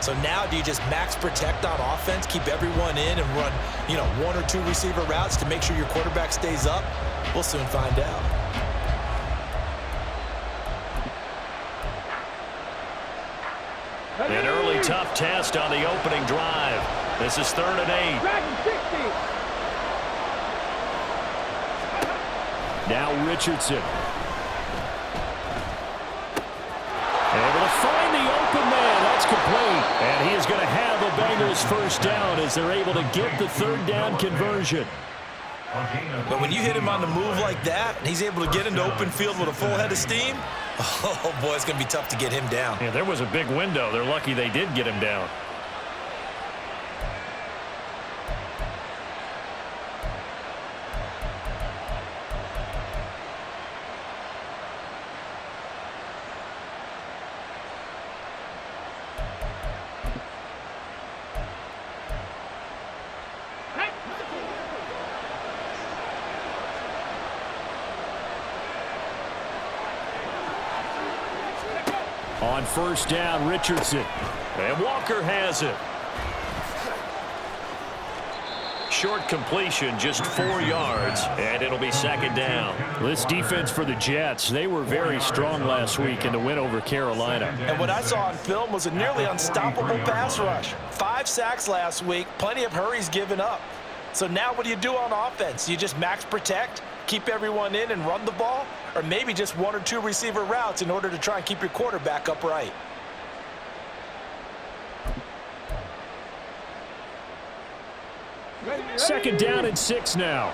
So now do you just max protect on offense, keep everyone in and run, one or two receiver routes to make sure your quarterback stays up? We'll soon find out. An early tough test on the opening drive. This is 3rd and 8. Now Richardson. Able to find the open man. That's complete. And he is going to have a Bengals first down as they're able to get the 3rd down conversion. But when you hit him on the move like that, and he's able to get into open field with a full head of steam, oh, boy, it's going to be tough to get him down. Yeah, there was a big window. They're lucky they did get him down. On first down, Richardson. And Walker has it. Short completion, just 4 yards, and it'll be 2nd down. This defense for the Jets, they were very strong last week in the win over Carolina. And what I saw on film was a nearly unstoppable pass rush. 5 sacks last week, plenty of hurries given up. So now what do you do on offense? You just max protect, keep everyone in and run the ball? Or maybe just 1 or 2 receiver routes in order to try and keep your quarterback upright? Second down and 6 now.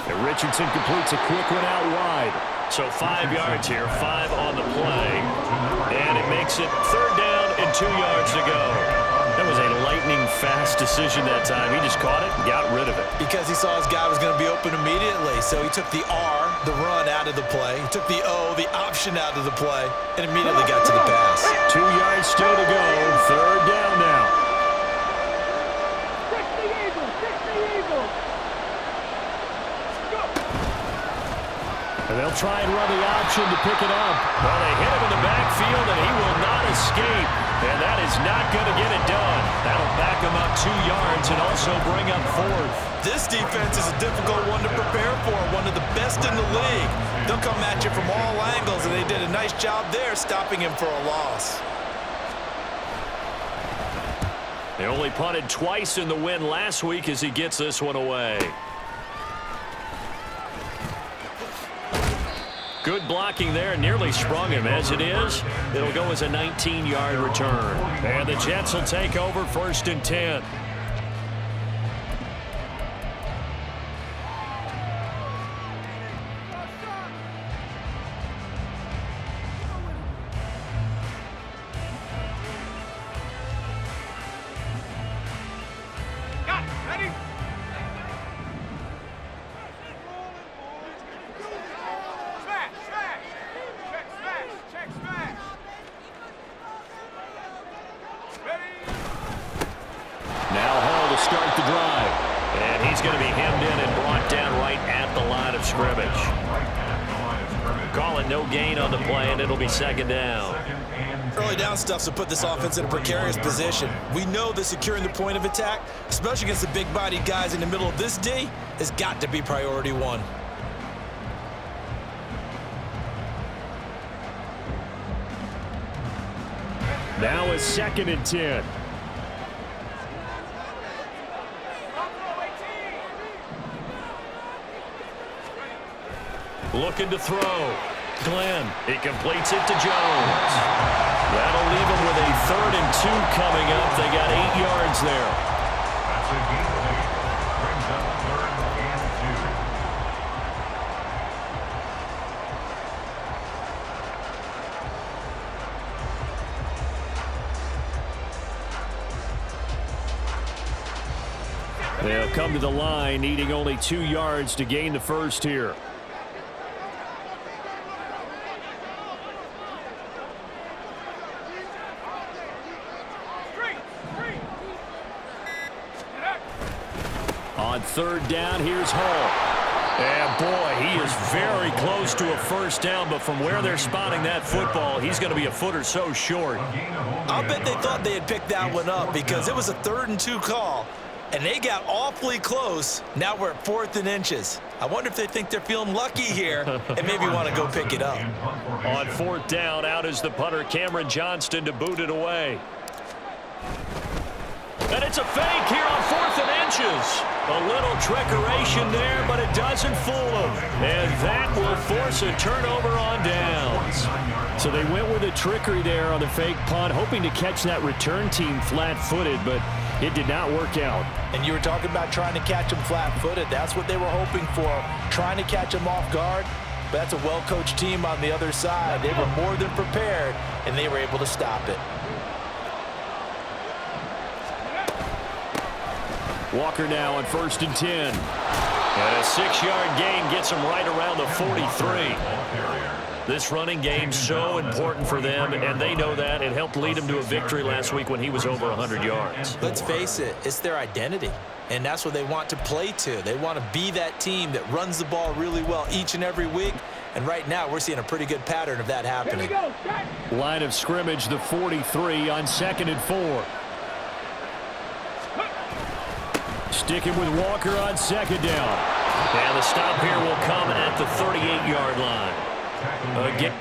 And Richardson completes a quick one out wide. So 5 yards here, 5 on the play. And it makes it 3rd down and 2 yards to go. That was a lightning-fast decision that time. He just caught it and got rid of it. Because he saw his guy was going to be open immediately. So he took the R, the run, out of the play. He took the O, the option, out of the play, and immediately got to the pass. 2 yards still to go. 3rd down now. And they'll try and run the option to pick it up. Well, they hit him in the backfield, and he will not escape. And that is not going to get it done. That'll back him up 2 yards and also bring up 4th. This defense is a difficult one to prepare for, one of the best in the league. They'll come at you from all angles, and they did a nice job there stopping him for a loss. They only punted twice in the win last week as he gets this one away. Good blocking there, nearly sprung him. As it is, it'll go as a 19-yard return. And the Jets will take over 1st and 10. Start the drive. And he's going to be hemmed in and brought down right at the line of scrimmage. Calling no gain on the play, and it'll be 2nd down. Early down stuff's to put this offense in a precarious position. We know that securing the point of attack, especially against the big-bodied guys in the middle of this D, has got to be priority 1. Now it's 2nd and 10. Looking to throw. Glenn. He completes it to Jones. That'll leave him with a 3rd and 2 coming up. They got 8 yards there. That's a game lead. Brings up 3rd and 2. They'll come to the line, needing only 2 yards to gain the first here. On 3rd down, here's Hall. And boy, he is very close to a first down, but from where they're spotting that football, he's going to be a foot or so short. I'll bet they thought they had picked that one up because it was a 3rd and 2 call, and they got awfully close. Now we're at 4th and inches. I wonder if they think they're feeling lucky here and maybe want to go pick it up. On 4th down, out is the punter, Cameron Johnston, to boot it away. And it's a fake here on 4th and inches. A little trickeration there, but it doesn't fool him. And that will force a turnover on downs. So they went with a trickery there on the fake punt, hoping to catch that return team flat-footed, but it did not work out. And you were talking about trying to catch him flat-footed. That's what they were hoping for, trying to catch him off guard. But that's a well-coached team on the other side. They were more than prepared, and they were able to stop it. Walker now on 1st and 10. And a 6-yard gain gets him right around the 43. This running game's so important for them, and they know that. It helped lead him to a victory last week when he was over 100 yards. Let's face it, it's their identity, and that's what they want to play to. They want to be that team that runs the ball really well each and every week, and right now we're seeing a pretty good pattern of that happening. Line of scrimmage, the 43 on 2nd and 4. Sticking with Walker on 2nd down. And the stop here will come at the 38-yard line. Again.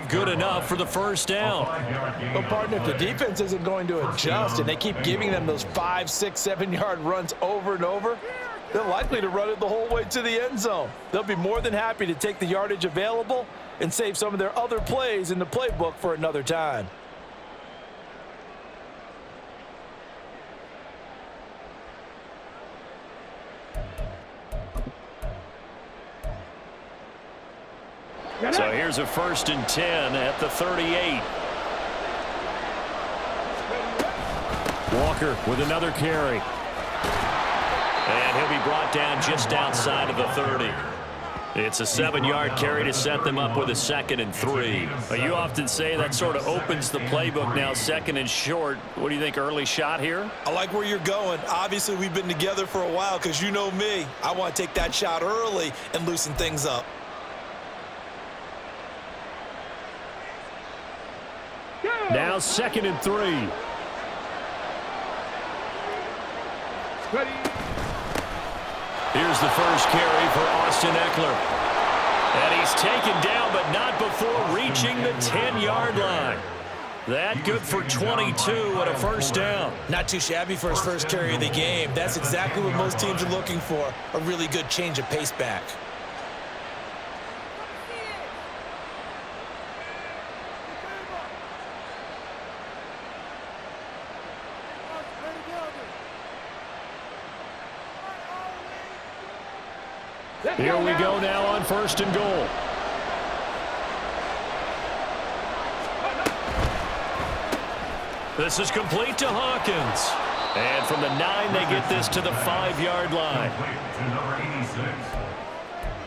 not good enough for the first down. Well, partner, if the defense isn't going to adjust and they keep giving them those 5, 6, 7-yard runs over and over, they're likely to run it the whole way to the end zone. They'll be more than happy to take the yardage available and save some of their other plays in the playbook for another time. So here's a 1st and 10 at the 38. Walker with another carry. And he'll be brought down just outside of the 30. It's a 7-yard carry to set them up with a 2nd and 3. You often say that sort of opens the playbook now, 2nd and short. What do you think, early shot here? I like where you're going. Obviously, we've been together for a while because you know me. I want to take that shot early and loosen things up. Now 2nd and 3. Here's the first carry for Austin Eckler. And he's taken down, but not before reaching the 10-yard line. That good for 22 and a 1st down. Not too shabby for his first carry of the game. That's exactly what most teams are looking for, a really good change of pace back. Here we go now on 1st and goal. This is complete to Hawkins. And from the 9, they get this to the 5-yard line. To number 86.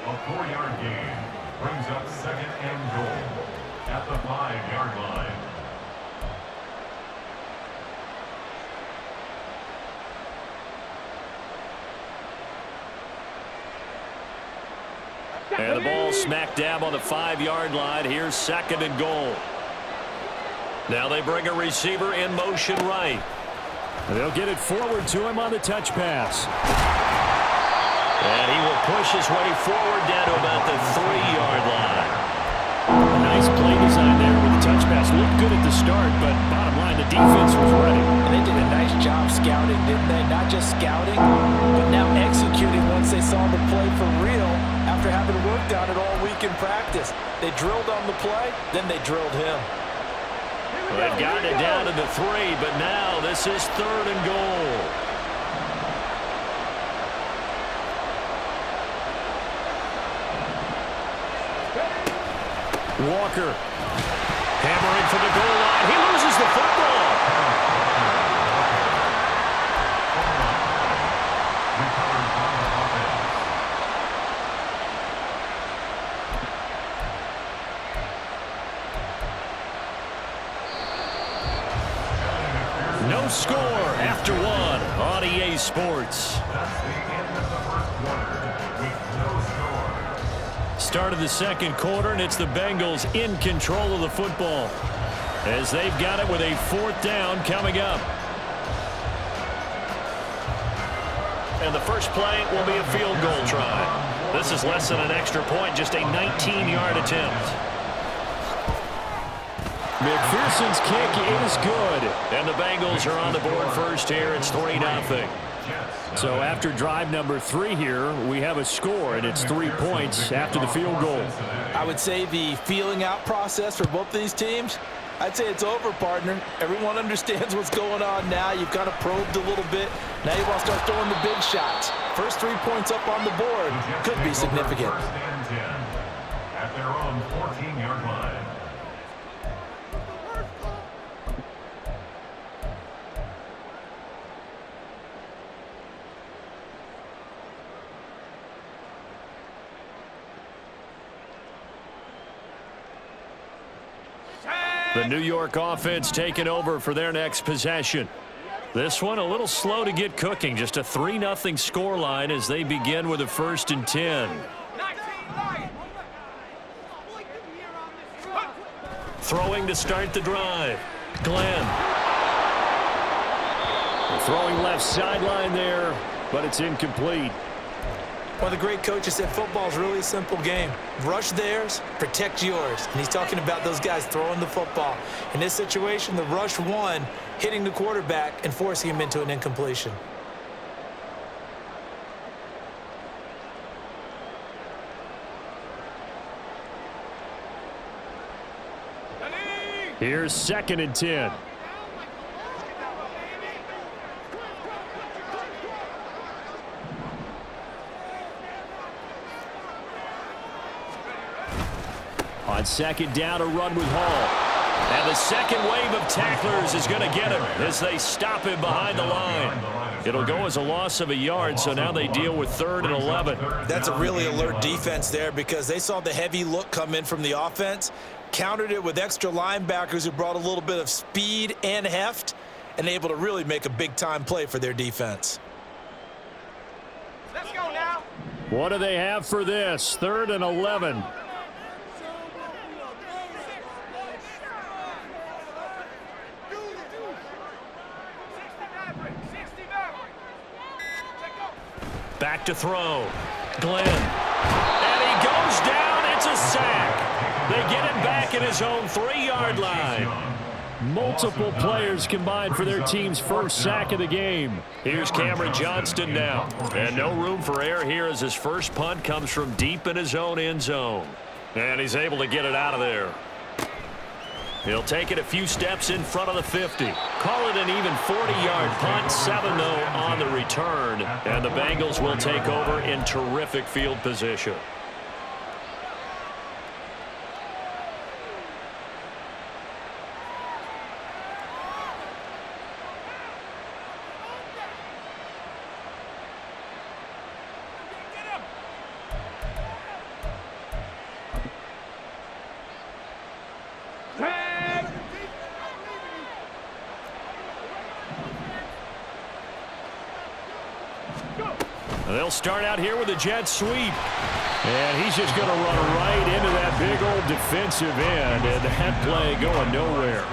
A 4-yard gain brings up 2nd and goal at the 5-yard line. And the ball smack dab on the 5-yard line. Here's 2nd and goal. Now they bring a receiver in motion right. They'll get it forward to him on the touch pass. And he will push his way forward down to about the 3-yard line. A nice play design there with the touch pass. Looked good at the start, but bottom line, the defense was ready. And they did a nice job scouting, didn't they? Not just scouting, but now executing once they saw the play for real after having worked on it all week in practice. They drilled on the play, then they drilled him. Well, they've gotten it down to the 3, but now this is 3rd and goal. Walker hammering for the goal line. He loses the football. No score after 1 on EA Sports. That's the end of the first quarter with no score. Start of the 2nd quarter, and it's the Bengals in control of the football as they've got it with a 4th down coming up. And the first play will be a field goal try. This is less than an extra point, just a 19-yard attempt. McPherson's kick is good. And the Bengals are on the board first here. It's 3-0. So after drive number 3 here, we have a score, and it's 3 points after the field goal. I would say the feeling out process for both these teams, I'd say it's over, partner. Everyone understands what's going on now. You've kind of probed a little bit. Now you want to start throwing the big shots. First 3 points up on the board could be significant. 1st and 10 at their own 14-yard line. The New York offense taking over for their next possession. This one a little slow to get cooking. Just a 3-0 scoreline as they begin with a 1st and 10. Throwing to start the drive. Glenn. Throwing left sideline there, but it's incomplete. One of the great coaches said football is really a simple game. Rush theirs, protect yours. And he's talking about those guys throwing the football. In this situation, the rush won, hitting the quarterback and forcing him into an incompletion. Here's 2nd and 10. On 2nd down, a run with Hall. And the second wave of tacklers is going to get him as they stop him behind the line. It'll go as a loss of a yard, so now they deal with 3rd and 11. That's a really alert defense there because they saw the heavy look come in from the offense, countered it with extra linebackers who brought a little bit of speed and heft, and able to really make a big-time play for their defense. Let's go now. What do they have for this? 3rd and 11. Back to throw. Glenn. And he goes down. It's a sack. They get him back at his own 3-yard line. Multiple players combined for their team's first sack of the game. Here's Cameron Johnston now. And no room for error here as his first punt comes from deep in his own end zone. And he's able to get it out of there. He'll take it a few steps in front of the 50. Call it an even 40-yard punt. 7 though on the return. And the Bengals will take over in terrific field position. They'll start out here with a jet sweep. And he's just going to run right into that big old defensive end. And that play going nowhere.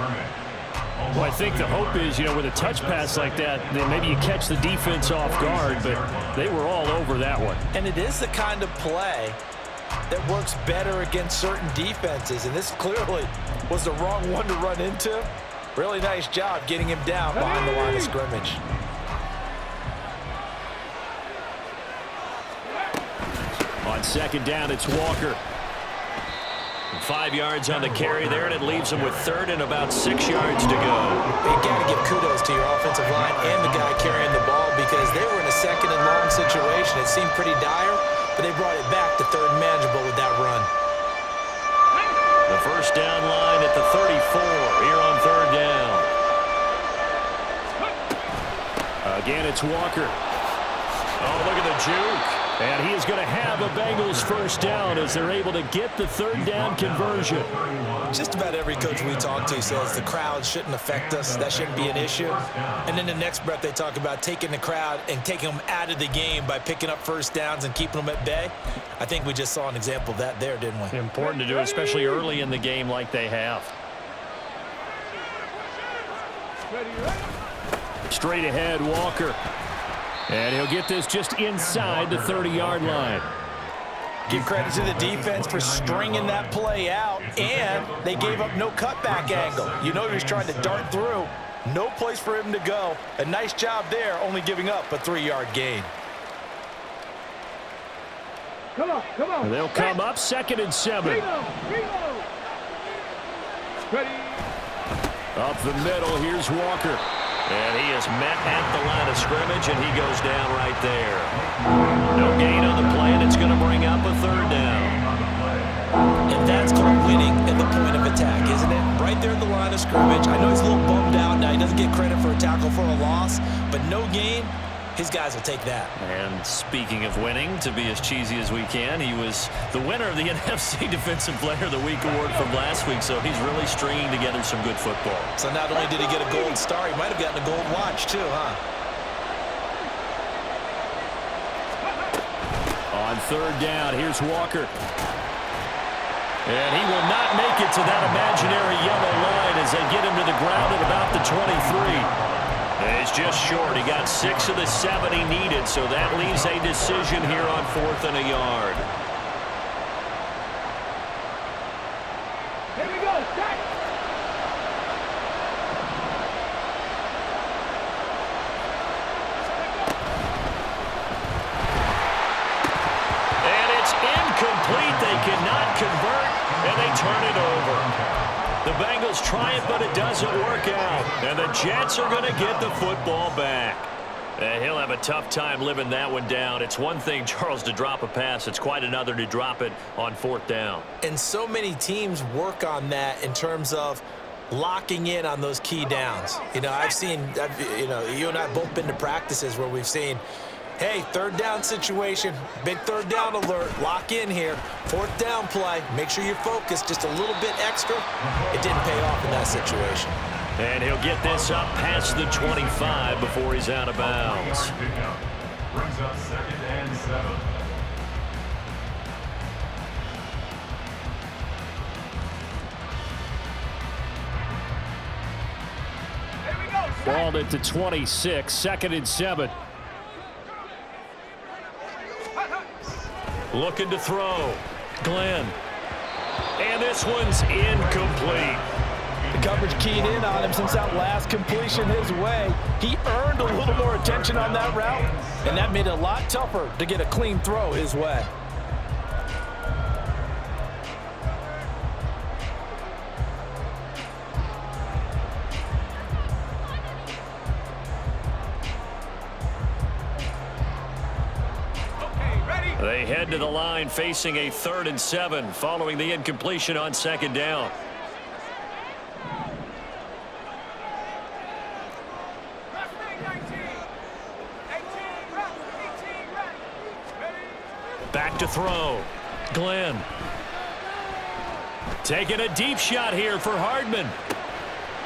Well, I think the hope is, with a touch pass like that, then maybe you catch the defense off guard. But they were all over that one. And it is the kind of play that works better against certain defenses. And this clearly was the wrong one to run into. Really nice job getting him down behind the line of scrimmage. On 2nd down, it's Walker. 5 yards on the carry there, and it leaves him with 3rd and about 6 yards to go. You got to give kudos to your offensive line and the guy carrying the ball because they were in a 2nd and long situation. It seemed pretty dire, but they brought it back to 3rd and manageable with that run. The first down line at the 34 here on 3rd down. Again, it's Walker. Oh, look at the juke. And he is going to have a Bengals first down as they're able to get the 3rd down conversion. Just about every coach we talk to says the crowd shouldn't affect us. That shouldn't be an issue. And then the next breath they talk about taking the crowd and taking them out of the game by picking up first downs and keeping them at bay. I think we just saw an example of that there, didn't we? Important to do, especially early in the game like they have. Straight ahead, Walker. And he'll get this just inside the 30-yard line. Give credit to the defense for stringing that play out, and they gave up no cutback angle. He was trying to dart through. No place for him to go. A nice job there, only giving up a 3-yard gain. Come on, come on. And they'll come up 2nd and 7. Reload. Ready. Up the middle, here's Walker. And he is met at the line of scrimmage, and he goes down right there. No gain on the play, and it's going to bring up a 3rd down. And that's called winning at the point of attack, isn't it? Right there at the line of scrimmage. I know he's a little bummed out now. He doesn't get credit for a tackle for a loss, but no gain, his guys will take that. And speaking of winning, to be as cheesy as we can, he was the winner of the NFC Defensive Player of the Week award from last week, so he's really stringing together some good football. So not only did he get a gold star, he might have gotten a gold watch too, huh? On 3rd down, here's Walker. And he will not make it to that imaginary yellow line as they get him to the ground at about the 23. He's just short. He got 6 of the 7 he needed, so that leaves a decision here on 4th and a yard. Here we go. Set. And it's incomplete. They cannot convert, and they turn it over. The Bengals try it, but it doesn't work out. And the Jets are going to get the football back. And he'll have a tough time living that one down. It's one thing, Charles, to drop a pass. It's quite another to drop it on 4th down. And so many teams work on that in terms of locking in on those key downs. You know, you and I have both been to practices where we've seen, hey, 3rd down situation, big 3rd down alert, lock in here. 4th down play, make sure you're focused just a little bit extra. It didn't pay off in that situation. And he'll get this up past the 25 before he's out of bounds. Brings up 2nd and 7. Here we go. Set. Balled it to 26, 2nd and 7. Looking to throw. Glenn. And this one's incomplete. The coverage keyed in on him since that last completion his way. He earned a little more attention on that route, and that made it a lot tougher to get a clean throw his way. They head to the line facing a 3rd and 7 following the incompletion on 2nd down. Back to throw. Glenn. Taking a deep shot here for Hardman.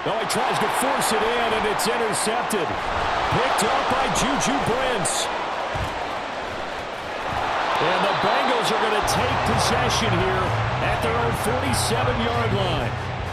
Oh, he tries to force it in, and it's intercepted. Picked up by Juju Brents. And the Bengals are going to take possession here at their own 47-yard line.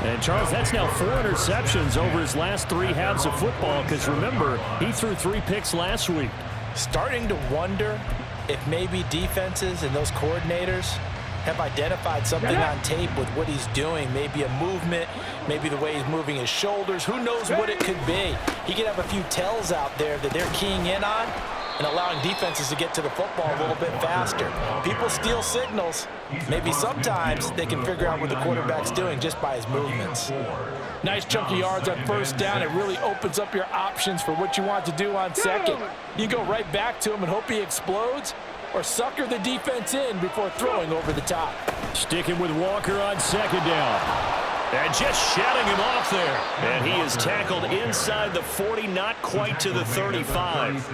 And, Charles, that's now 4 interceptions over his last 3 halves of football because, remember, he threw 3 picks last week. Starting to wonder if maybe defenses and those coordinators have identified something on tape with what he's doing. Maybe a movement, maybe the way he's moving his shoulders. Who knows what it could be? He could have a few tells out there that they're keying in on and allowing defenses to get to the football a little bit faster. People steal signals. Maybe sometimes they can figure out what the quarterback's doing just by his movements. Nice chunk of yards on 1st down. It really opens up your options for what you want to do on 2nd. You go right back to him and hope he explodes, or sucker the defense in before throwing over the top. Sticking with Walker on 2nd down. And just shutting him off there. And he is tackled inside the 40, not quite to the 35.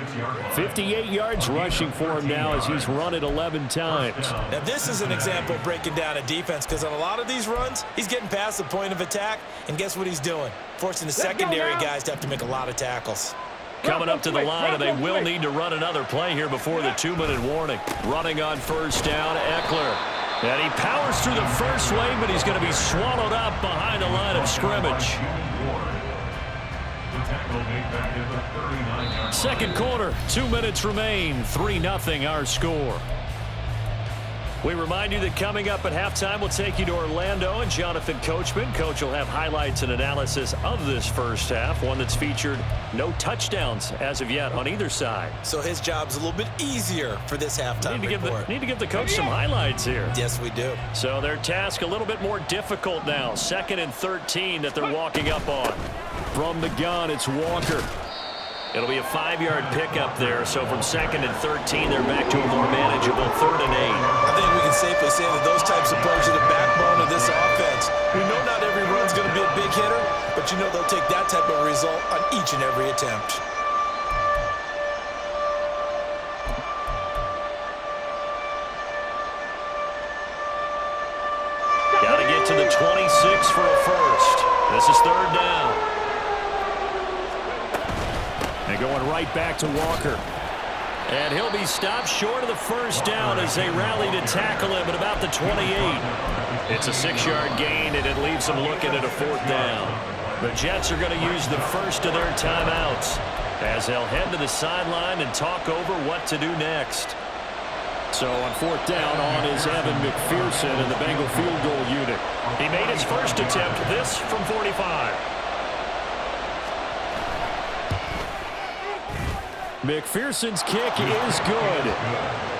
58 yards rushing for him now as he's run it 11 times. Now this is an example of breaking down a defense, because on a lot of these runs, he's getting past the point of attack, and guess what he's doing? Forcing the secondary guys to have to make a lot of tackles. Coming up to the line, and they will need to run another play here before the 2-minute warning. Running on 1st down, Eckler. And he powers through the first lane, but he's going to be swallowed up behind the line of scrimmage. 2nd quarter, 2 minutes remain, 3-0 our score. We remind you that coming up at halftime, we'll take you to Orlando and Jonathan Coachman. Coach will have highlights and analysis of this first half, one that's featured no touchdowns as of yet on either side. So his job's a little bit easier for this halftime report. Need to give the coach some highlights here. Yes, we do. So their task a little bit more difficult now. 2nd and 13 that they're walking up on. From the gun, it's Walker. It'll be a 5-yard pickup there. So from 2nd and 13, they're back to a more manageable 3rd and 8. I think we can safely say that those types of plays are the backbone of this offense. We know not every run's going to be a big hitter, but you know they'll take that type of result on each and every attempt. Got to get to the 26 for a first. This is 3rd down. And going right back to Walker. And he'll be stopped short of the 1st down as they rally to tackle him at about the 28. It's a 6-yard gain, and it leaves them looking at a 4th down. The Jets are going to use the first of their timeouts. as they'll head to the sideline and talk over what to do next. So on 4th down, on is Evan McPherson in the Bengal field goal unit. He made his first attempt, this from 45. McPherson's kick is good.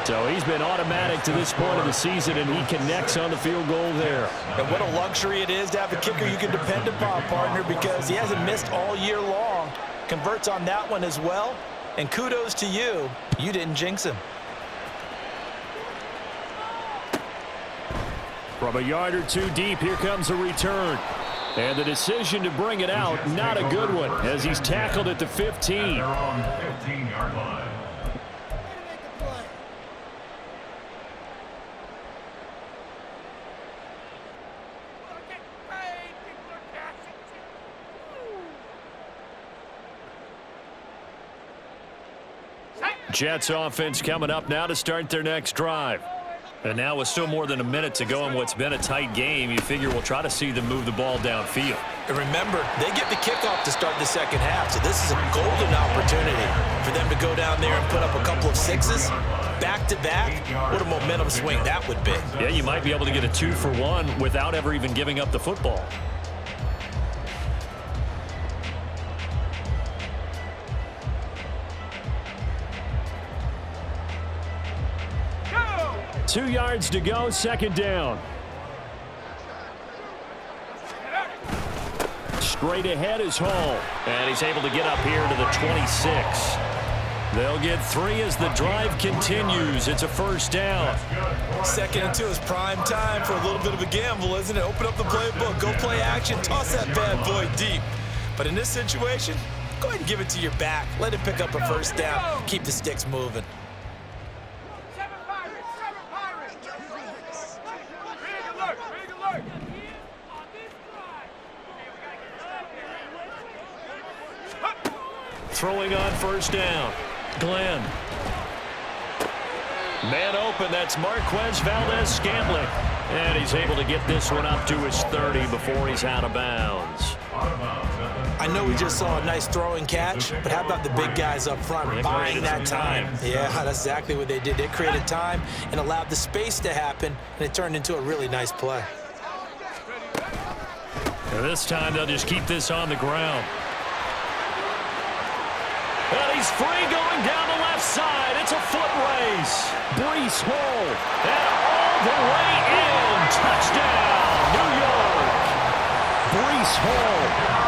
So he's been automatic to this point of the season, and he connects on the field goal there. And what a luxury it is to have a kicker you can depend upon, partner, because he hasn't missed all year long. Converts on that one as well. And kudos to you. You didn't jinx him. From a yard or two deep, here comes a return. And the decision to bring it out, not a good one, as he's tackled at the 15. They're on the 15-yard line. Jets offense coming up now to start their next drive. And now with still more than a minute to go in what's been a tight game, you figure we'll try to see them move the ball downfield. And remember, they get the kickoff to start the second half, so this is a golden opportunity for them to go down there and put up a couple of sixes back-to-back. What a momentum swing that would be. Yeah, you might be able to get a 2-for-1 without ever even giving up the football. Go! 2 yards to go, 2nd down. Straight ahead is Hall. And he's able to get up here to the 26. They'll get 3 as the drive continues. It's a 1st down. 2nd and 2 is prime time for a little bit of a gamble, isn't it? Open up the playbook, go play action, toss that bad boy deep. But in this situation, go ahead and give it to your back. Let it pick up a 1st down. Keep the sticks moving. 7 Pirates! 7 Pirates! Big alert! Big alert! On this drive! Throwing on 1st down. Glenn. Man open, that's Marquez Valdez-Scantling. And he's able to get this one up to his 30 before he's out of bounds. I know we just saw a nice throwing catch, but how about the big guys up front buying that time? Yeah, that's exactly what they did. They created time and allowed the space to happen, and it turned into a really nice play. And this time they'll just keep this on the ground. And he's free going down the left side. It's a foot race. Breece Hall. And all the way in. Touchdown, New York. Breece Hall.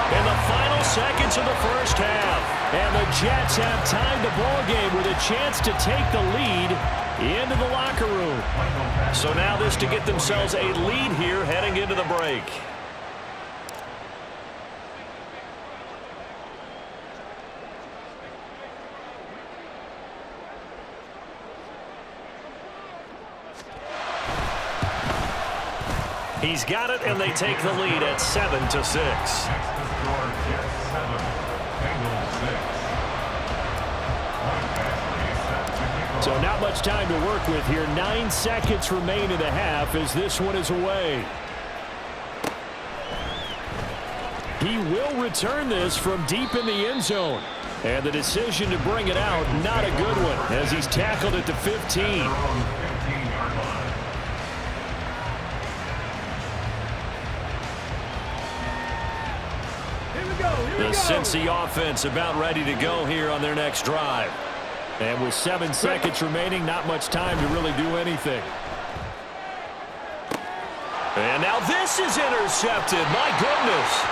In the final seconds of the 1st half. And the Jets have tied the ball game with a chance to take the lead into the locker room. So now this to get themselves a lead here heading into the break. He's got it, and they take the lead at 7-6. Next to score, Jets 7, Bengals 6. So not much time to work with here. 9 seconds remain in the half as this one is away. He will return this from deep in the end zone. And the decision to bring it out, not a good one, as he's tackled at the 15. They're on the 15-yard line. The Cincy offense about ready to go here on their next drive. And with 7 seconds remaining, not much time to really do anything. And now this is intercepted. My goodness.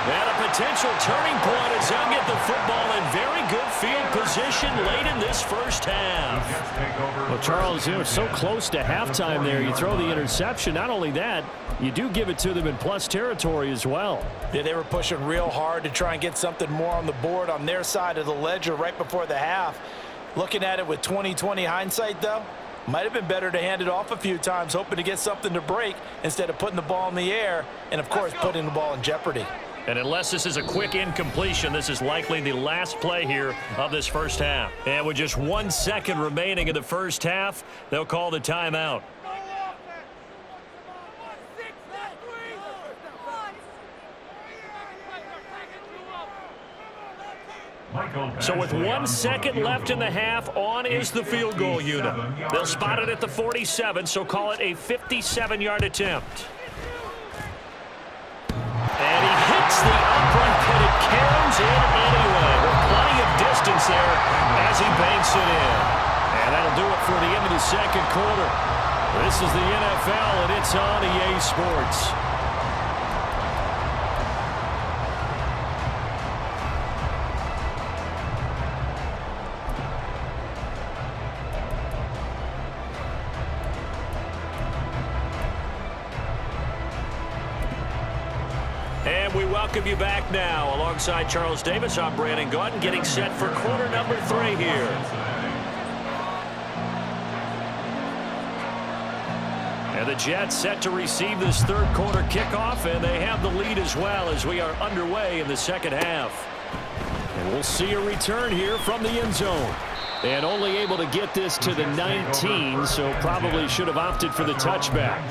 And a potential turning point as they'll get the football in very good field position late in this 1st half. Jets take over. Well, Charles, you know, so close to halftime there. You throw the interception. Not only that, you do give it to them in plus territory as well. Yeah, they were pushing real hard to try and get something more on the board on their side of the ledger right before the half. Looking at it with 20/20 hindsight, though, might have been better to hand it off a few times, hoping to get something to break instead of putting the ball in the air and, of course, putting the ball in jeopardy. And unless this is a quick incompletion, this is likely the last play here of this 1st half. And with just 1 second remaining in the 1st half, they'll call the timeout. So with 1 second left in the half, on is the field goal unit. They'll spot it at the 47, so call it a 57-yard attempt. And he hits the upright, but it carries in anyway. With plenty of distance there as he banks it in. And that'll do it for the end of the second quarter. This is the NFL, and it's on EA Sports. And we welcome you back now. Alongside Charles Davis, I'm Brandon Gautin, getting set for quarter number 3 here. And the Jets set to receive this third quarter kickoff, and they have the lead as well as we are underway in the second half. And we'll see a return here from the end zone. And only able to get this to the 19, so probably should have opted for the touchback.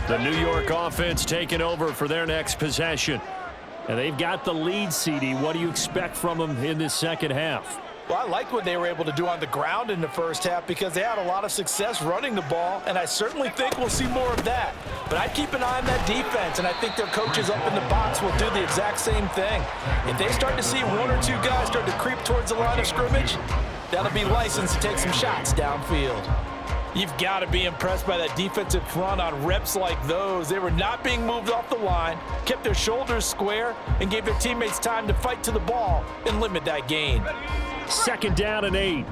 The New York offense taking over for their next possession. And they've got the lead, CD. What do you expect from them in this second half? Well, I like what they were able to do on the ground in the first half because they had a lot of success running the ball, and I certainly think we'll see more of that. But I'd keep an eye on that defense, and I think their coaches up in the box will do the exact same thing. If they start to see 1 or 2 guys start to creep towards the line of scrimmage, that'll be licensed to take some shots downfield. You've got to be impressed by that defensive front on reps like those. They were not being moved off the line, kept their shoulders square, and gave their teammates time to fight to the ball and limit that gain. Second down and 8.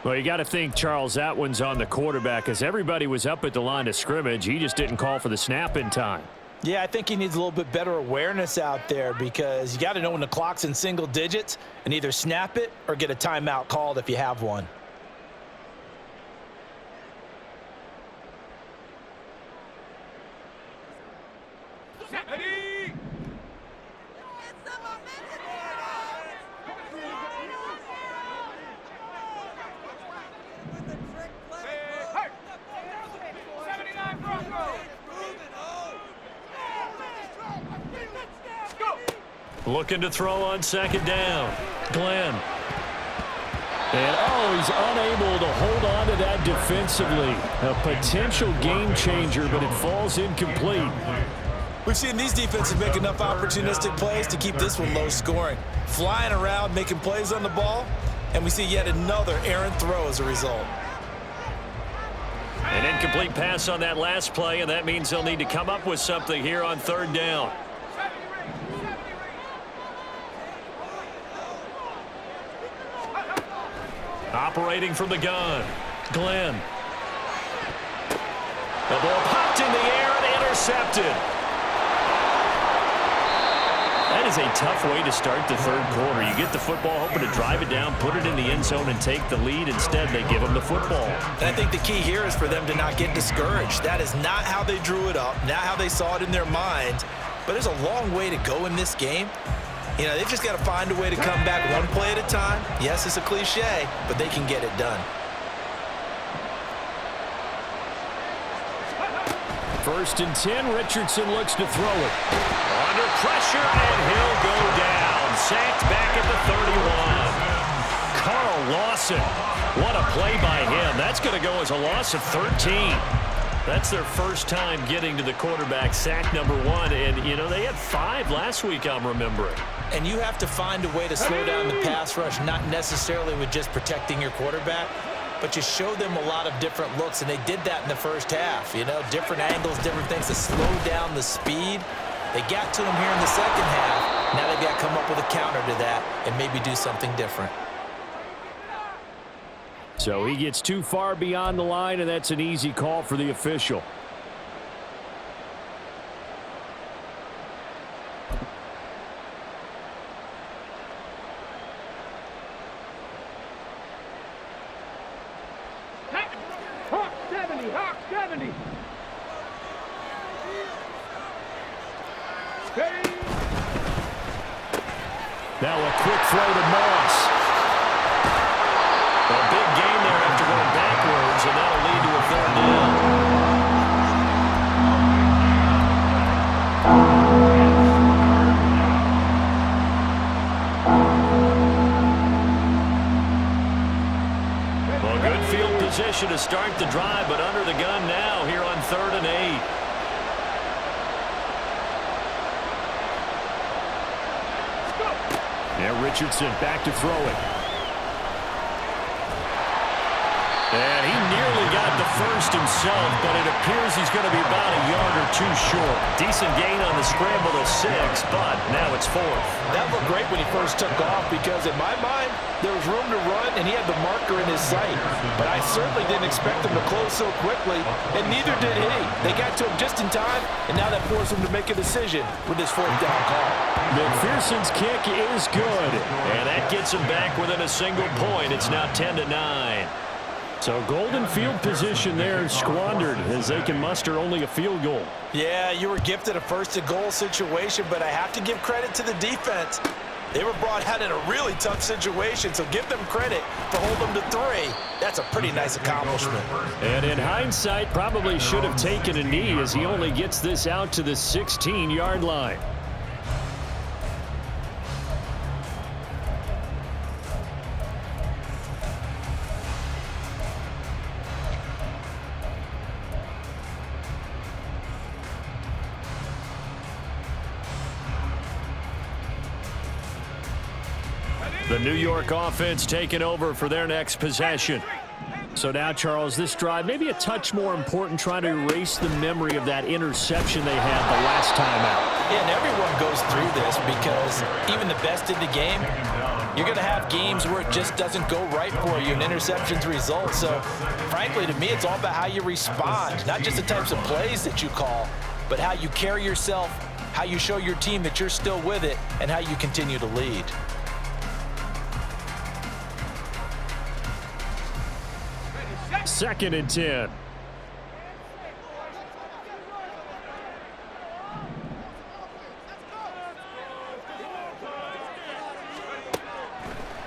Well, you got to think, Charles, that one's on the quarterback as everybody was up at the line of scrimmage. He just didn't call for the snap in time. Yeah, I think he needs a little bit better awareness out there because you got to know when the clock's in single digits and either snap it or get a timeout called if you have one. Looking to throw on second down. Glenn. And, he's unable to hold on to that defensively. A potential game changer, but it falls incomplete. We've seen these defenses make enough opportunistic plays to keep this one low scoring. Flying around, making plays on the ball, and we see yet another errant throw as a result. An incomplete pass on that last play, and that means they'll need to come up with something here on third down. Operating from the gun, Glenn. The ball popped in the air and intercepted. That is a tough way to start the third quarter. You get the football, hoping to drive it down, put it in the end zone, and take the lead. Instead, they give them the football. And I think the key here is for them to not get discouraged. That is not how they drew it up, not how they saw it in their mind. But there's a long way to go in this game. You know, they've just got to find a way to come back one play at a time. Yes, it's a cliche, but they can get it done. First and 10, Richardson looks to throw it. Under pressure, and he'll go down. Sacked back at the 31. Carl Lawson. What a play by him. That's going to go as a loss of 13. That's their first time getting to the quarterback, sack number 1. And, you know, they had 5 last week, I'm remembering. And you have to find a way to slow down the pass rush, not necessarily with just protecting your quarterback, but you show them a lot of different looks, and they did that in the first half. You know, different angles, different things to slow down the speed. They got to him here in the second half. Now they've got to come up with a counter to that and maybe do something different. So he gets too far beyond the line, and that's an easy call for the official. Hawk 70, Hawk 70. Steady. Now a quick throw to Moss. A big gain there after going backwards, and that'll lead to a third down. Well, good field position to start the drive, but under the gun now here on 3rd and 8. Yeah, Richardson back to throw it. And he nearly got the first himself, but it appears he's going to be about a yard or two short. Decent gain on the scramble of 6, but now it's 4th. That looked great when he first took off because, in my mind, there was room to run, and he had the marker in his sight. But I certainly didn't expect him to close so quickly, and neither did he. They got to him just in time, and now that forced him to make a decision with his 4th down call. McPherson's kick is good, and that gets him back within a single point. It's now 10-9. So golden field position there squandered as they can muster only a field goal. Yeah, you were gifted a 1st-and-goal situation, but I have to give credit to the defense. They were brought out in a really tough situation, so give them credit for holding them to 3. That's a pretty nice accomplishment. And in hindsight, probably should have taken a knee as he only gets this out to the 16-yard line. The New York offense taking over for their next possession. So now, Charles, this drive maybe a touch more important, trying to erase the memory of that interception they had the last time out. Yeah, and everyone goes through this because even the best in the game, you're going to have games where it just doesn't go right for you and interceptions result. So, frankly, to me, it's all about how you respond, not just the types of plays that you call, but how you carry yourself, how you show your team that you're still with it, and how you continue to lead. Second and 10.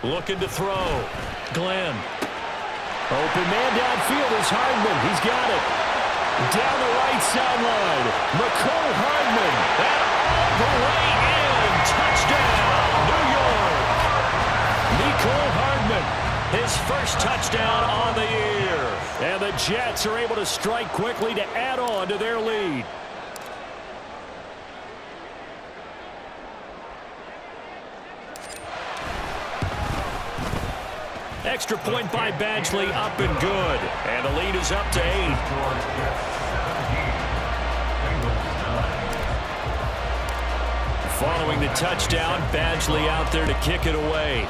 Looking to throw. Glenn. Open man downfield is Hardman. He's got it. Down the right sideline. McCole Hardman. And all the way in. Touchdown, New York. McCole Hardman. His first touchdown on the year. And the Jets are able to strike quickly to add on to their lead. Extra point by Badgley, up and good. And the lead is up to 8. Following the touchdown, Badgley out there to kick it away.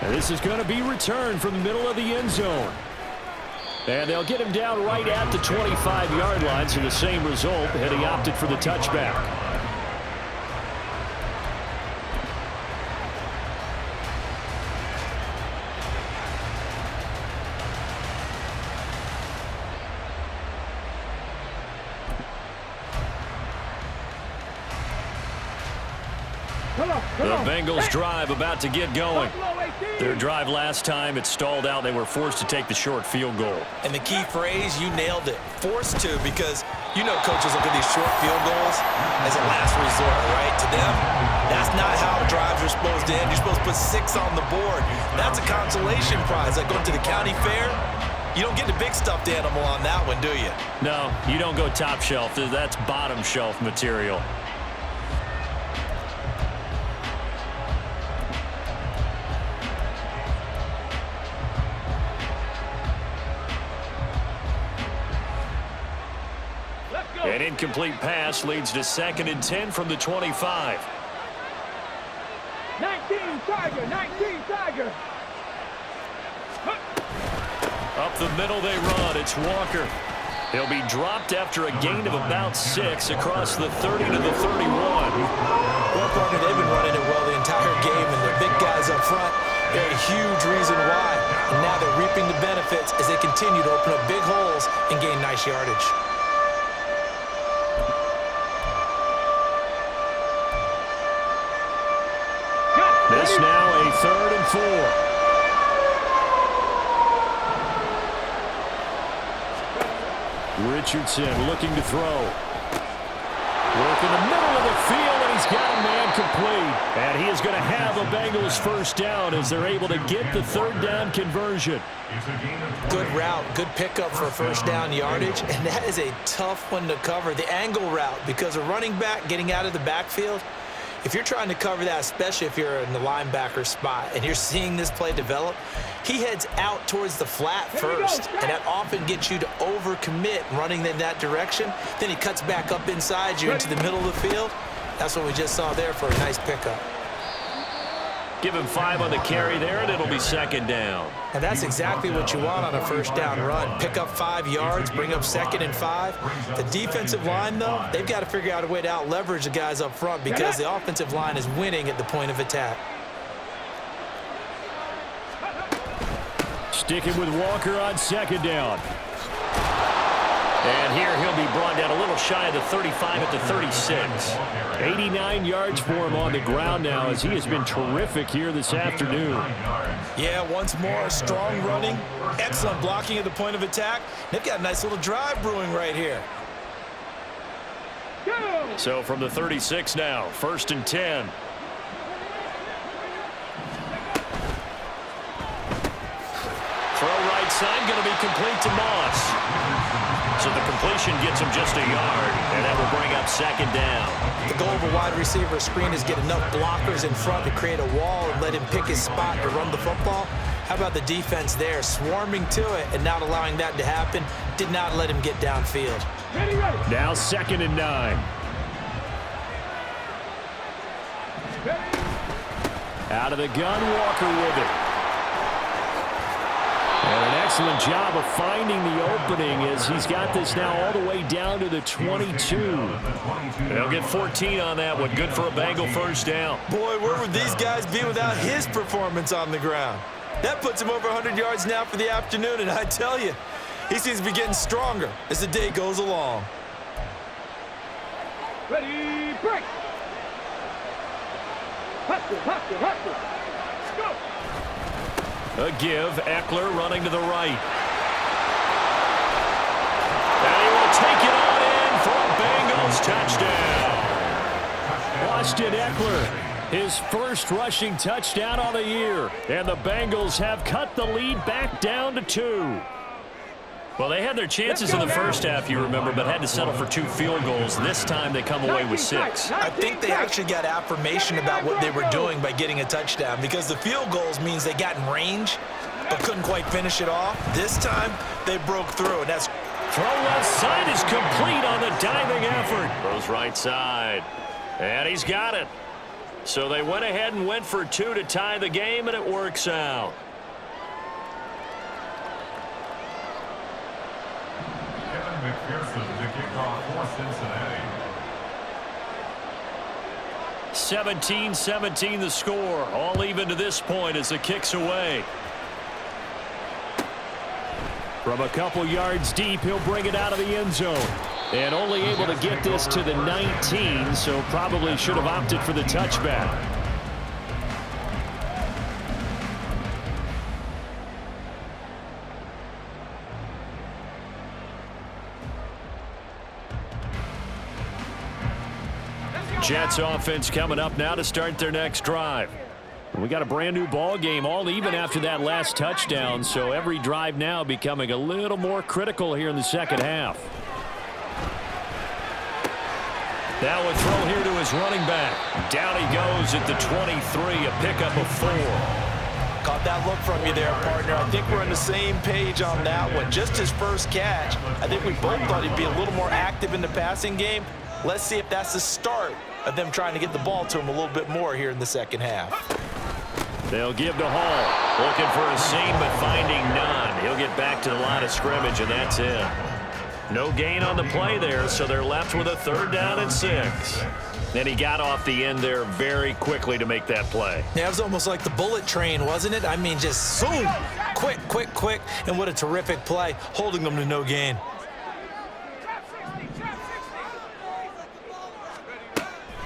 And this is going to be returned from the middle of the end zone. And they'll get him down right at the 25-yard line, so the same result, and he opted for the touchback. The Bengals drive about to get going. Their drive last time, it stalled out. They were forced to take the short field goal. And the key phrase, you nailed it. Forced to, because you know coaches look at these short field goals as a last resort, right? To them, that's not how drives are supposed to end. You're supposed to put 6 on the board. That's a consolation prize. Like going to the county fair, you don't get the big stuffed animal on that one, do you? No, you don't go top shelf. That's bottom shelf material. An incomplete pass leads to 2nd and 10 from the 25. 19 Tiger, 19 Tiger. Up the middle they run. It's Walker. He'll be dropped after a gain of about 6 across the 30 to the 31. Well, partner, they've been running it well the entire game, and the big guys up front, they're a huge reason why. And now they're reaping the benefits as they continue to open up big holes and gain nice yardage. This now a 3rd and 4. Richardson looking to throw. Work in the middle of the field, and he's got a man complete. And he is going to have a Bengals first down as they're able to get the 3rd down conversion. Good route, good pickup for first down yardage, and that is a tough one to cover. The angle route, because a running back getting out of the backfield, if you're trying to cover that, especially if you're in the linebacker spot and you're seeing this play develop, he heads out towards the flat first, and that often gets you to overcommit running in that direction. Then he cuts back up inside you into the middle of the field. That's what we just saw there for a nice pickup. Give him 5 on the carry there, and it'll be 2nd down. And that's exactly what you want on a first down run. Pick up 5 yards, bring up 2nd and 5. The defensive line, though, they've got to figure out a way to out-leverage the guys up front because the offensive line is winning at the point of attack. Sticking with Walker on 2nd down. And here he'll be brought down a little shy of the 35 at the 36. 89 yards for him on the ground now as he has been terrific here this afternoon. Yeah, once more, strong running, excellent blocking at the point of attack. They've got a nice little drive brewing right here. So from the 36 now, 1st and 10. Throw right side, going to be complete to Moss. So the completion gets him just a yard, and that will bring up 2nd down. The goal of a wide receiver screen is get enough blockers in front to create a wall and let him pick his spot to run the football. How about the defense there, swarming to it and not allowing that to happen? Did not let him get downfield. Now 2nd and 9. Out of the gun, Walker with it. And an excellent job of finding the opening as he's got this now all the way down to the 22. They'll get 14 on that one. Good for a Bengal first down. Boy, where would these guys be without his performance on the ground? That puts him over 100 yards now for the afternoon, and I tell you, he seems to be getting stronger as the day goes along. Ready, break! Hustle, hustle, hustle! Go! A give, Eckler running to the right. And he will take it on in for a Bengals touchdown. Austin Eckler, his first rushing touchdown on the year. And the Bengals have cut the lead back down to 2. Well, they had their chances in the first half, you remember, but had to settle for 2 field goals. This time they come away with 6. I think they actually got affirmation about what they were doing by getting a touchdown because the field goals means they got in range but couldn't quite finish it off. This time they broke through, and that's throw left side is complete on the diving effort. Throws right side, and he's got it. So they went ahead and went for 2 to tie the game, and it works out. McPherson to kick off for Cincinnati. 17-17 the score. All even to this point as the kick's away. From a couple yards deep, he'll bring it out of the end zone. And only able to get this to the 19, so probably should have opted for the touchback. Jets offense coming up now to start their next drive. We got a brand new ball game, all even after that last touchdown, so every drive now becoming a little more critical here in the second half. Now a throw here to his running back. Down he goes at the 23, a pickup of 4. Caught that look from you there, partner. I think we're on the same page on that one. Just his first catch. I think we both thought he'd be a little more active in the passing game. Let's see if that's the start of them trying to get the ball to him a little bit more here in the second half. They'll give to Hall. Looking for a seam, but finding none. He'll get back to the line of scrimmage, and that's it. No gain on the play there, so they're left with a 3rd down and 6. And he got off the end there very quickly to make that play. Yeah, it was almost like the bullet train, wasn't it? I mean, just zoom, quick, quick, quick, and what a terrific play, holding them to no gain.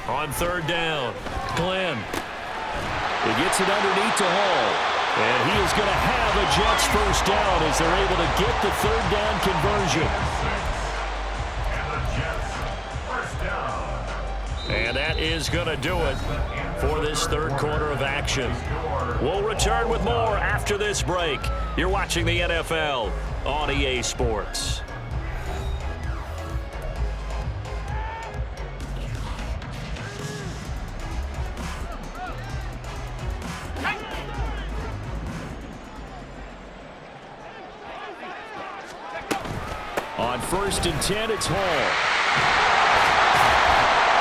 On 3rd down, Glenn. He gets it underneath to Hall. And he is going to have a Jets 1st down as they're able to get the 3rd down conversion. And that is going to do it for this 3rd quarter of action. We'll return with more after this break. You're watching the NFL on EA Sports. On 1st and 10, it's Hall.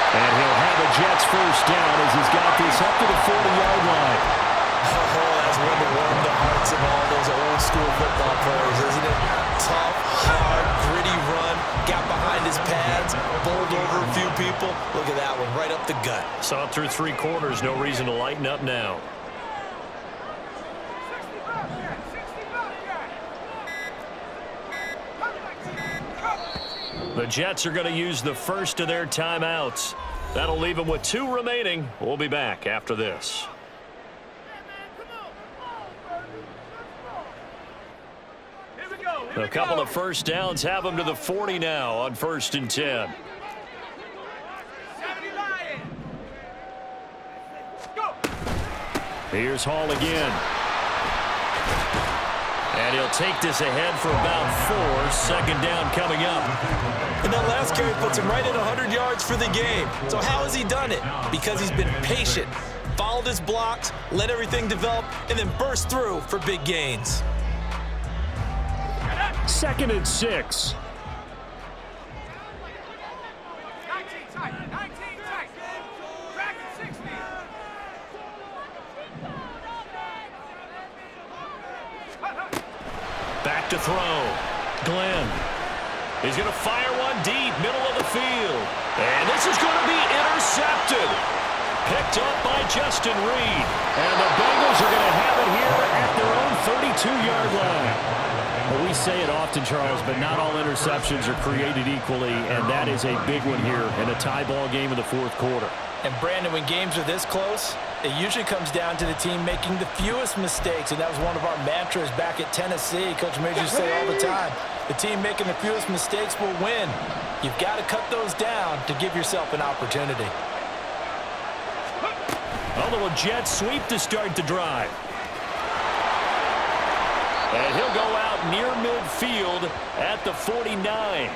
And he'll have a Jets 1st down as he's got this up to the 40-yard line. Oh, that's one to warm the hearts of all those old school football players, isn't it? Tough, hard, gritty run, got behind his pads, bowled over a few people. Look at that one, right up the gut. Saw it through 3 quarters, no reason to lighten up now. The Jets are going to use the first of their timeouts. That'll leave them with 2 remaining. We'll be back after this. A couple of 1st downs have them to the 40 now on 1st and 10. Here's Hall again. And he'll take this ahead for about 4. 2nd down coming up. And that last carry puts him right at 100 yards for the game. So how has he done it? Because he's been patient, followed his blocks, let everything develop, and then burst through for big gains. 2nd and 6. Back to throw. Glenn. He's going to fire one deep, middle of the field. And this is going to be intercepted. Picked up by Justin Reed. And the Bengals are going to have it here at their own 32-yard line. Well, we say it often, Charles, but not all interceptions are created equally, and that is a big one here in a tie ball game in the 4th quarter. And Brandon, when games are this close, it usually comes down to the team making the fewest mistakes, and that was one of our mantras back at Tennessee. Coach Major used to say all the time, the team making the fewest mistakes will win. You've got to cut those down to give yourself an opportunity. A little jet sweep to start the drive. And he'll go out near midfield at the 49.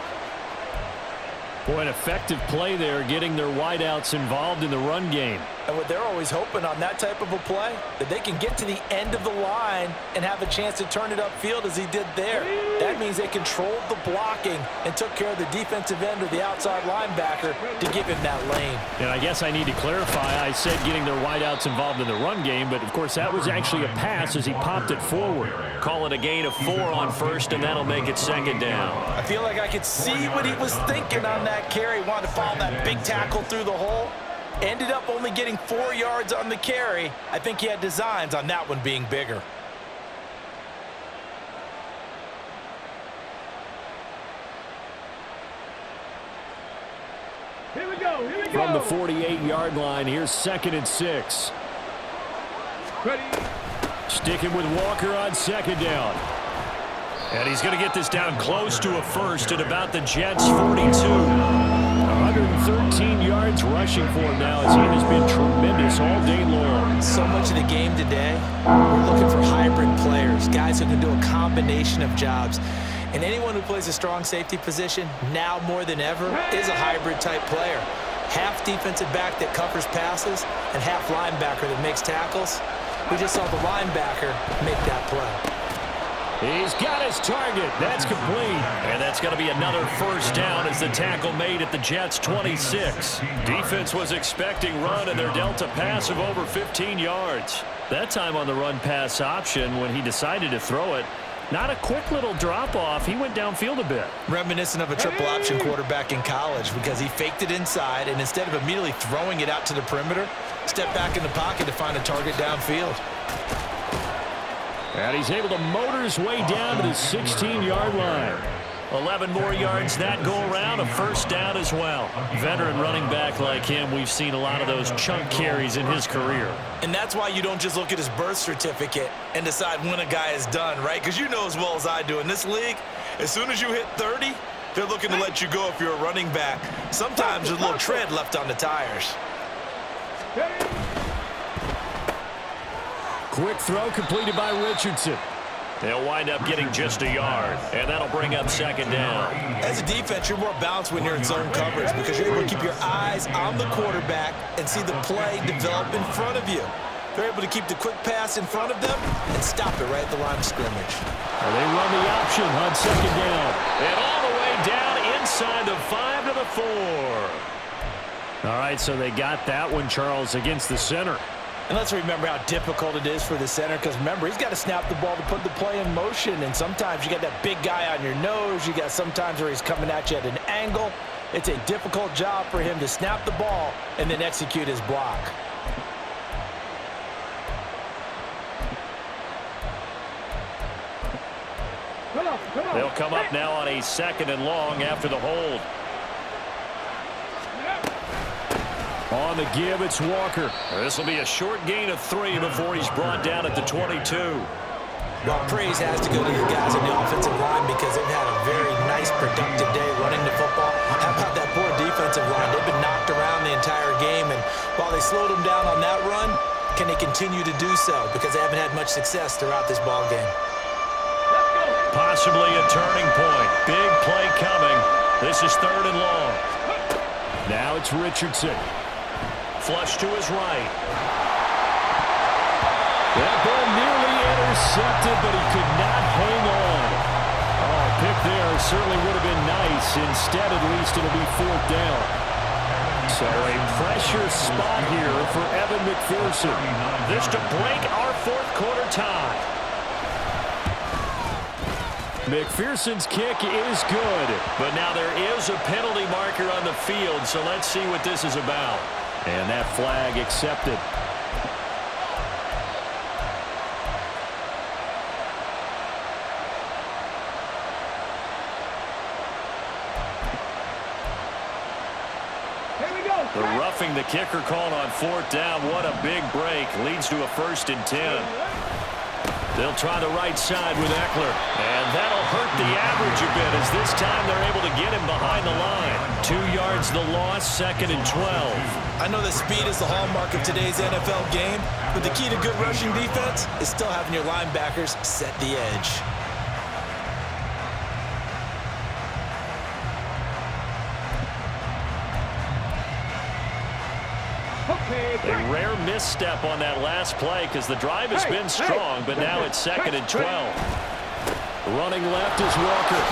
Boy, an effective play there, getting their wideouts involved in the run game. And what they're always hoping on that type of a play, that they can get to the end of the line and have a chance to turn it upfield as he did there. That means they controlled the blocking and took care of the defensive end or the outside linebacker to give him that lane. And I guess I need to clarify, I said getting their wideouts involved in the run game, but of course that was actually a pass as he popped it forward. Call it a gain of 4 on 1st, and that'll make it 2nd down. I feel like I could see what he was thinking on that carry. Wanted to follow that big tackle through the hole. Ended up only getting 4 yards on the carry. I think he had designs on that one being bigger. Here we go. From the 48-yard line, here's 2nd and 6. Ready. Sticking with Walker on 2nd down. And he's going to get this down close to a 1st at about the Jets' 42. 113 yards rushing for him now as he has been tremendous all day long. So much of the game today, we're looking for hybrid players, guys who can do a combination of jobs. And anyone who plays a strong safety position, now more than ever, is a hybrid-type player. Half defensive back that covers passes and half linebacker that makes tackles. We just saw the linebacker make that play. He's got his target. That's complete. And that's going to be another 1st down as the tackle made at the Jets' 26. Defense was expecting run, and they're dealt a pass of over 15 yards. That time on the run-pass option, when he decided to throw it, Not a quick little drop-off. He went downfield a bit. Reminiscent of a triple option quarterback in college because he faked it inside, and instead of immediately throwing it out to the perimeter, stepped back in the pocket to find a target downfield. And he's able to motor his way down to the 16-yard line. 11 more yards that go around, a first down as well. Veteran running back like him, we've seen a lot of those chunk carries in his career. And that's why you don't just look at his birth certificate and decide when a guy is done, right? Because you know as well as I do, in this league, as soon as you hit 30, they're looking to let you go if you're a running back. Sometimes there's a little tread left on the tires. Quick throw completed by Richardson. They'll wind up getting just a yard, and that'll bring up second down. As a defense, you're more balanced when you're in zone coverage because you're able to keep your eyes on the quarterback and see the play develop in front of you. They're able to keep the quick pass in front of them and stop it right at the line of scrimmage. Well, they run the option on second down. And all the way down inside the 5 to the 4. All right, so they got that one, Charles, against the center. And let's remember how difficult it is for the center because, remember, he's got to snap the ball to put the play in motion. And sometimes you got that big guy on your nose. You got sometimes where he's coming at you at an angle. It's a difficult job for him to snap the ball and then execute his block. They'll come up now on a 2nd and long after the hold. On the give, it's Walker. This will be a short gain of 3 before he's brought down at the 22. Well, praise has to go to the guys on the offensive line because they've had a very nice, productive day running the football. How about that poor defensive line? They've been knocked around the entire game, and while they slowed them down on that run, can they continue to do so? Because they haven't had much success throughout this ball game. Possibly a turning point. Big play coming. This is 3rd and long. Now it's Richardson. Flush to his right. That ball nearly intercepted, but he could not hang on. Oh, pick there certainly would have been nice. Instead, at least, it'll be 4th down. So a pressure spot here for Evan McPherson. This to break our 4th quarter tie. McPherson's kick is good. But now there is a penalty marker on the field, so let's see what this is about. And that flag accepted. Here we go. The roughing the kicker called on 4th down. What a big break. Leads to a 1st and 10. They'll try the right side with Eckler. And that'll hurt the average a bit as this time they're able to get him behind the line. 2 yards the loss, 2nd and 12. I know that speed is the hallmark of today's NFL game, but the key to good rushing defense is still having your linebackers set the edge. A rare misstep on that last play because the drive has been strong, but now it's 2nd and 12. Running left is Walker.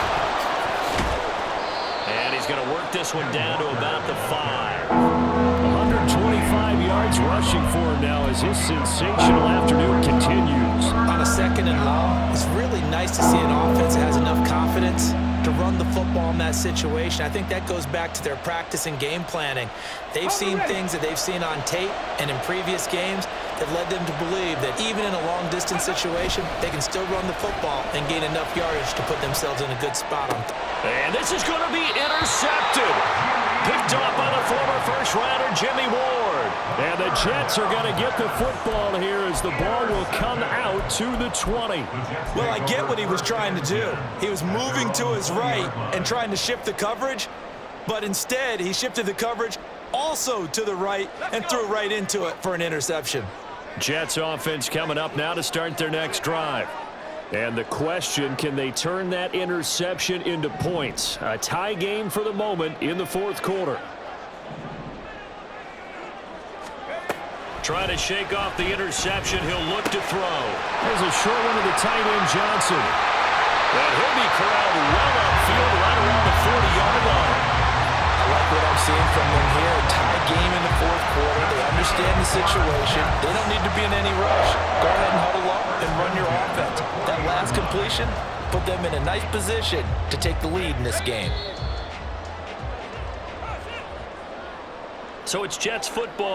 And he's going to work this one down to about the 5. 125 yards rushing for him now as his sensational afternoon continues. On a 2nd and long, it's really nice to see an offense that has enough confidence to run the football in that situation. I think that goes back to their practice and game planning. They've seen things that they've seen on tape and in previous games that led them to believe that even in a long-distance situation, they can still run the football and gain enough yardage to put themselves in a good spot on. And this is going to be intercepted. Picked off by the former first-rounder Jimmy Ward. And the Jets are going to get the football here as the ball will come out to the 20. Well, I get what he was trying to do. He was moving to his right and trying to shift the coverage, but instead he shifted the coverage also to the right and threw right into it for an interception. Jets offense coming up now to start their next drive. And the question, can they turn that interception into points? A tie game for the moment in the 4th quarter. Trying to shake off the interception. He'll look to throw. There's a short one to the tight end, Johnson. And he'll be corralled well upfield right around the 40-yard line. I like what I'm seeing from them here. Tie game in the fourth quarter. They understand the situation. They don't need to be in any rush. Go ahead and huddle up and run your offense. That last completion put them in a nice position to take the lead in this game. So it's Jets football.